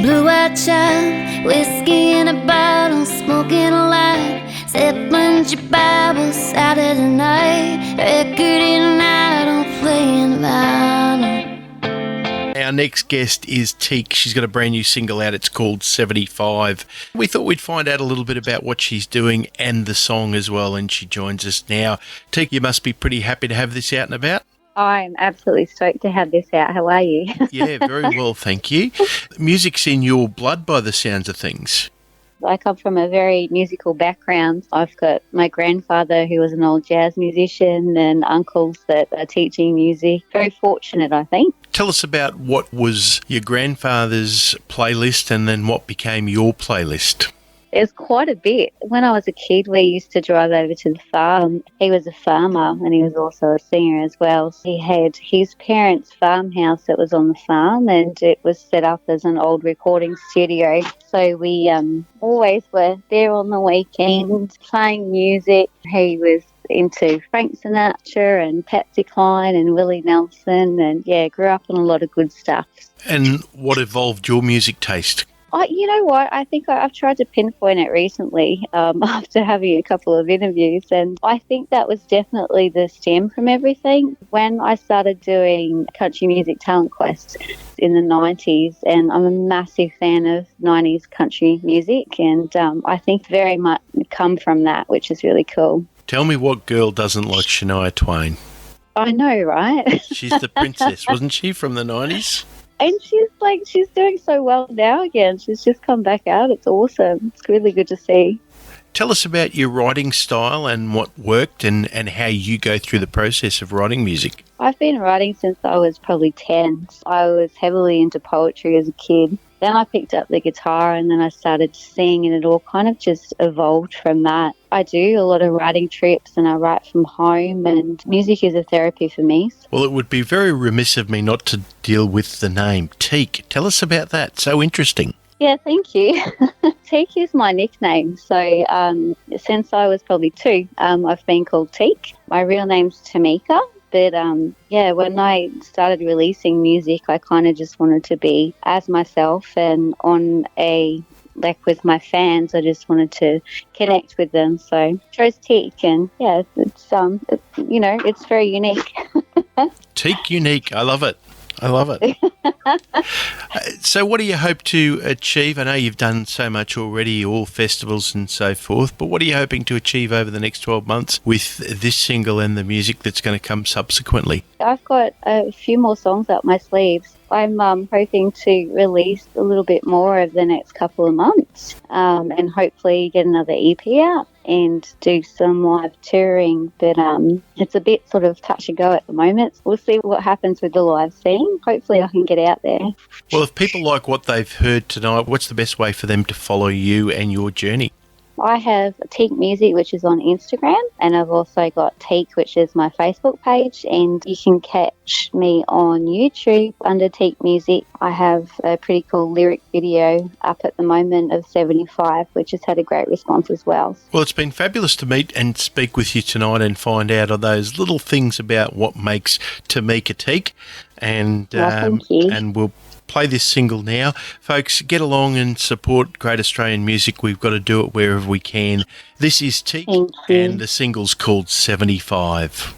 Blue-eyed child, whiskey in a bottle, smoking a light. Zeppelin, your Bible, Saturday night. Record in idle, playing the violin. Our next guest is Teak. She's got a brand new single out. It's called 75. We thought we'd find out a little bit about what she's doing and the song as well, and she joins us now. Teak, you must be pretty happy to have this out and about. I'm absolutely stoked to have this out. How are you? Yeah, very well, thank you. Music's in your blood by the sounds of things. I come from a very musical background. I've got my grandfather who was an old jazz musician and uncles that are teaching music. Very fortunate, I think. Tell us about what was your grandfather's playlist and then what became your playlist. There's quite a bit. When I was a kid, we used to drive over to the farm. He was a farmer and he was also a singer as well. He had his parents' farmhouse that was on the farm, and it was set up as an old recording studio. So we always were there on the weekend playing music. He was into Frank Sinatra and Patsy Cline and Willie Nelson, and grew up on a lot of good stuff. And what evolved your music taste? You know what? I think I've tried to pinpoint it recently after having a couple of interviews, and I think that was definitely the stem from everything. When I started doing Country Music Talent Quest in the 90s, and I'm a massive fan of 90s country music, and I think very much come from that, which is really cool. Tell me what girl doesn't like Shania Twain? I know, right? She's the princess, wasn't she, from the 90s? And she's doing so well now again. She's just come back out. It's awesome. It's really good to see. Tell us about your writing style and what worked and how you go through the process of writing music. I've been writing since I was probably 10. I was heavily into poetry as a kid. Then I picked up the guitar and then I started to sing, and it all kind of just evolved from that. I do a lot of writing trips and I write from home, and music is a therapy for me. Well, it would be very remiss of me not to deal with the name Teak. Tell us about that. So interesting. Yeah, thank you. Teak is my nickname. So since I was probably 2, I've been called Teak. My real name's Tamika. But when I started releasing music, I kind of just wanted to be as myself, and with my fans, I just wanted to connect with them. So I chose Teak, and it's very unique. Teak unique. I love it. So what do you hope to achieve? I know you've done so much already, all festivals and so forth, but what are you hoping to achieve over the next 12 months with this single and the music that's going to come subsequently? I've got a few more songs up my sleeves. I'm hoping to release a little bit more over the next couple of months, and hopefully get another EP out and do some live touring. But it's a bit sort of touch and go at the moment. We'll see what happens with the live scene. Hopefully I can get out there. Well, if people like what they've heard tonight, what's the best way for them to follow you and your journey? I have Teak Music, which is on Instagram, and I've also got Teak, which is my Facebook page, and you can catch me on YouTube under Teak Music. I have a pretty cool lyric video up at the moment of 75, which has had a great response as well. Well, it's been fabulous to meet and speak with you tonight and find out of those little things about what makes Tamika Teak, and thank you. And we'll play this single now. Folks, get along and support great Australian music. We've got to do it wherever we can. This is Teak, and the single's called 75.